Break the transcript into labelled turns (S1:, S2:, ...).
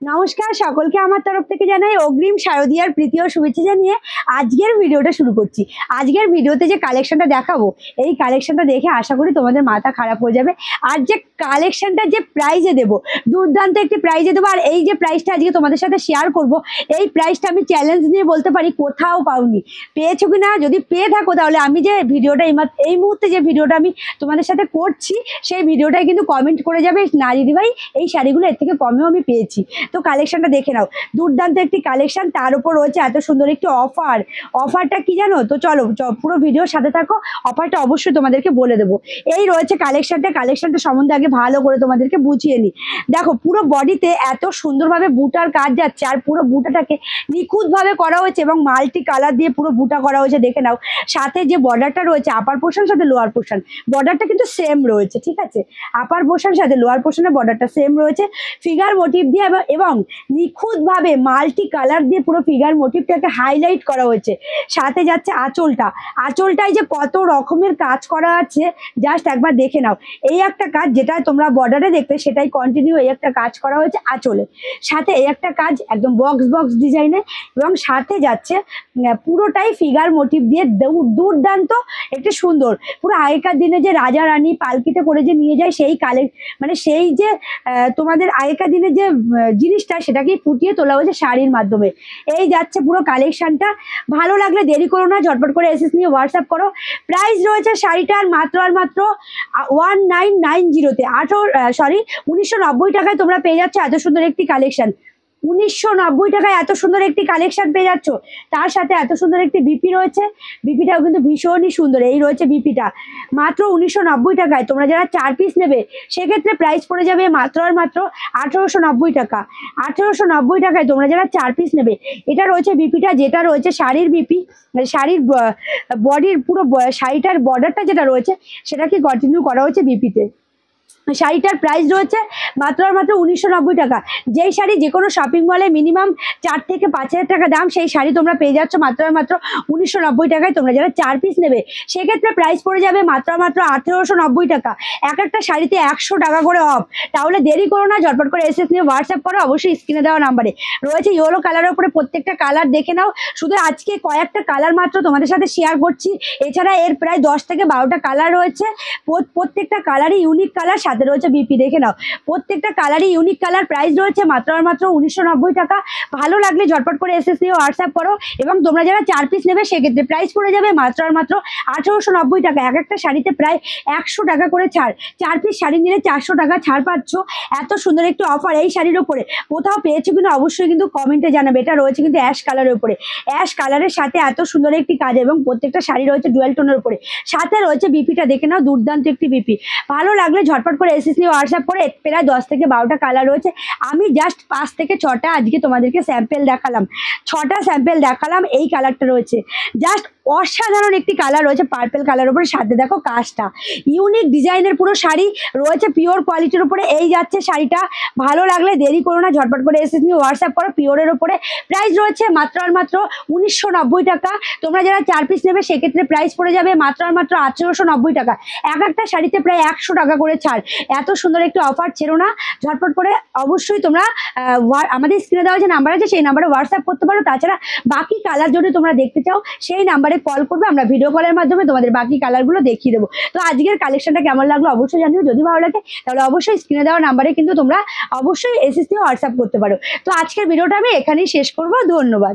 S1: নমস্কার, সকলকে আমার তরফ থেকে জানাই অগ্রিম শারদীয়ার প্রীতি ও শুভেচ্ছা জানিয়ে আজকের ভিডিওটা শুরু করছি। আজকের ভিডিওতে যে কালেকশনটা দেখাবো, এই কালেকশনটা দেখে আশা করি তোমাদের মাথা খারাপ হয়ে যাবে। আর যে কালেকশনটা যে প্রাইজে দেবো, দুর্দান্ত একটি প্রাইজে দেবো। আর এই যে প্রাইসটা আজকে তোমাদের সাথে শেয়ার করব, এই প্রাইসটা আমি চ্যালেঞ্জ নিয়ে বলতে পারি কোথাও পাওনি। পেয়েছো কি না, যদি পেয়ে থাকো তাহলে আমি যে ভিডিওটা এই মুহূর্তে যে ভিডিওটা আমি তোমাদের সাথে করছি, সেই ভিডিওটাই কিন্তু কমেন্ট করে যাবে, না দিদিভাই এই শাড়িগুলো এর থেকে কমেও আমি পেয়েছি। তো কালেকশনটা দেখে নাও, দুর্দান্ত একটি কালেকশন, তার উপর রয়েছে এত সুন্দর একটি অফার। অফারটা কি জানো তো? চলো পুরো ভিডিওর সাথে থাকো, অফারটা অবশ্যই তোমাদেরকে বলে দেবো। এই রয়েছে কালেকশনটা সম্বন্ধে আগে ভালো করে তোমাদেরকে বুঝিয়ে নিই। দেখো, পুরো বডিতে এত সুন্দরভাবে বুটার কাজ যাচ্ছে, আর পুরো বুটাটাকে নিখুঁতভাবে করা হয়েছে এবং মাল্টি কালার দিয়ে পুরো বুটা করা হয়েছে। দেখে নাও, সাথে যে বর্ডারটা রয়েছে আপার পোর্শন সাথে লোয়ার পোর্শন, বর্ডারটা কিন্তু সেম রয়েছে, ঠিক আছে? আপার পোর্শন সাথে লোয়ার পোর্শনের বর্ডারটা সেম রয়েছে, ফিগার মোটিভ দিয়ে এবং নিখুঁতভাবে মাল্টি কালার দিয়ে পুরো ফিগার মোটিভটাকে হাইলাইট করা হয়েছে। সাথে যাচ্ছে আঁচলটায় যে কত রকমের কাজ করা আছে জাস্ট একবার দেখে নাও। এই একটা কাজ যেটা তোমরা বর্ডারে দেখতে, সেটাই কন্টিনিউ এই একটা কাজ করা হয়েছে আঁচলে। সাথে এই একটা কাজ একদম বক্স ডিজাইনে, এবং সাথে যাচ্ছে পুরোটাই ফিগার মোটিভ দিয়ে দুর্দান্ত একটু সুন্দর। পুরো আগেকার দিনে যে রাজা রানী পালকিতে করে যে নিয়ে যায়, সেই মানে সেই যে তোমাদের আগেকার দিনে যে জিনিসটা, সেটাকে ফুটিয়ে তোলা হয়েছে শাড়ির মাধ্যমে। এই যাচ্ছে পুরো কালেকশনটা। ভালো লাগলে দেরি করো না, ঝটপট করে এসএস নিয়ে হোয়াটসঅ্যাপ করো। প্রাইস রয়েছে শাড়িটার মাত্র 1990-তে 1990 টাকায় তোমরা পেয়ে যাচ্ছ এত সুন্দর একটি কালেকশন। 1990 টাকায় এত সুন্দর একটি কালেকশন পেয়ে যাচ্ছ। তার সাথে এত সুন্দর একটি বিপি রয়েছে, বিপিটাও কিন্তু ভীষণই সুন্দর। এই রয়েছে বিপিটা মাত্র 1990 টাকায়। তোমরা যারা 4 পিস নেবে, সেক্ষেত্রে প্রাইস পড়ে যাবে মাত্র 1890 টাকা। 1890 টাকায় তোমরা যারা 4 পিস নেবে। এটা রয়েছে বিপিটা, যেটা রয়েছে শাড়ির বিপি, শাড়ির বডির পুরো শাড়িটার বর্ডারটা যেটা রয়েছে, সেটাকে কন্টিনিউ করা হয়েছে বিপিতে। শাড়িটার প্রাইস রয়েছে মাত্র 1990 টাকা। যেই শাড়ি যে কোনো শপিং মলে মিনিমাম 4 থেকে 5,000 টাকা দাম, সেই শাড়ি তোমরা পেয়ে যাচ্ছ মাত্র 1990 টাকায়। তোমরা যারা 4 পিস নেবে, সেক্ষেত্রে প্রাইস পড়ে যাবে মাত্র 1890 টাকা। এক একটা শাড়িতে 100 টাকা করে অফ। তাহলে দেরি করো না, ঝটপট করে এসএস নিয়ে হোয়াটসঅ্যাপ করো, অবশ্যই স্ক্রিনে দেওয়া নাম্বারে রয়েছে ইয়েলো কালারের উপরে প্রত্যেকটা কালার দেখে নাও। শুধু আজকে কয়েকটা কালার মাত্র তোমাদের সাথে শেয়ার করছি, এছাড়া এর প্রায় 10 থেকে 12টা কালার রয়েছে। প্রত্যেকটা কালারই ইউনিক কালার, সাথে রয়েছে বিপি। দেখে নাও, প্রত্যেকটা কালারই ইউনিক কালার। প্রাইস রয়েছে মাত্র 1990 টাকা। ভালো লাগলে ঝটপট করে এসএস নিয়ে হোয়াটসঅ্যাপ করো। এবং তোমরা যারা 4 পিস নেবে, সেক্ষেত্রে প্রাইস পড়ে যাবে মাত্র 1890 টাকা। এক একটা শাড়িতে প্রায় 100 টাকা করে ছাড়। 4 পিস শাড়ি নিলে 400 টাকা ছাড় পাচ্ছ। এত সুন্দর একটি অফার এই শাড়ির উপরে কোথাও পেয়েছো কিনা অবশ্যই কিন্তু কমেন্টে জানাবে। এটা রয়েছে কিন্তু অ্যাশ কালারের উপরে, অ্যাশ কালারের সাথে এত সুন্দর একটি কাজ, এবং প্রত্যেকটা শাড়ি রয়েছে ডুয়াল টোনের উপরে। সাথে রয়েছে বিপিটা, দেখে নাও, দুর্দান্ত একটি বিপি। ভালো লাগলে ঝটপট করে এসএস নিয়ে হোয়াটসঅ্যাপ করে। প্রায় 10 থেকে 12টা কালার রয়েছে। আমি জাস্ট 5 থেকে 6টা আজকে তোমাদেরকে স্যাম্পেল দেখালাম, 6টা স্যাম্পেল দেখালাম। এই কালারটা রয়েছে জাস্ট অসাধারণ একটি কালার রয়েছে, পার্পেল কালার উপরে। সাথে দেখো কাজটা ইউনিক ডিজাইনের পুরো শাড়ি রয়েছে, পিওর কোয়ালিটির উপরে। এই যাচ্ছে শাড়িটা। ভালো লাগলে দেরি করো না, ঝটপট করে এসএস নিয়ে হোয়াটসঅ্যাপ করো। পিওরের উপরে প্রাইস রয়েছে মাত্র 1990 টাকা। তোমরা যারা 4 পিস নেবে, সেক্ষেত্রে প্রাইস পড়ে যাবে মাত্র 1890 টাকা। এক একটা শাড়িতে প্রায় 100 টাকা করে ছাড়। এত সুন্দর একটি অফার ছেড়ো না, ঝটপট করে অবশ্যই তোমরা আমাদের স্ক্রিনে দেওয়া যে নাম্বার আছে, সেই নাম্বারে হোয়াটসঅ্যাপ করতে পারো। তাছাড়া বাকি কালার যদি তোমরা দেখতে চাও, সেই নাম্বারে কল করবে, আমরা ভিডিও কলের মাধ্যমে তোমাদের বাকি কালারগুলো দেখিয়ে দেবো। তো আজকের কালেকশনটা কেমন লাগলো অবশ্যই জানিও। যদি ভালো লাগে তাহলে অবশ্যই স্ক্রিনে দেওয়া নাম্বারে কিন্তু তোমরা অবশ্যই এসএস দিয়ে হোয়াটসঅ্যাপ করতে পারো। তো আজকের ভিডিওটা আমি এখানেই শেষ করবো। ধন্যবাদ।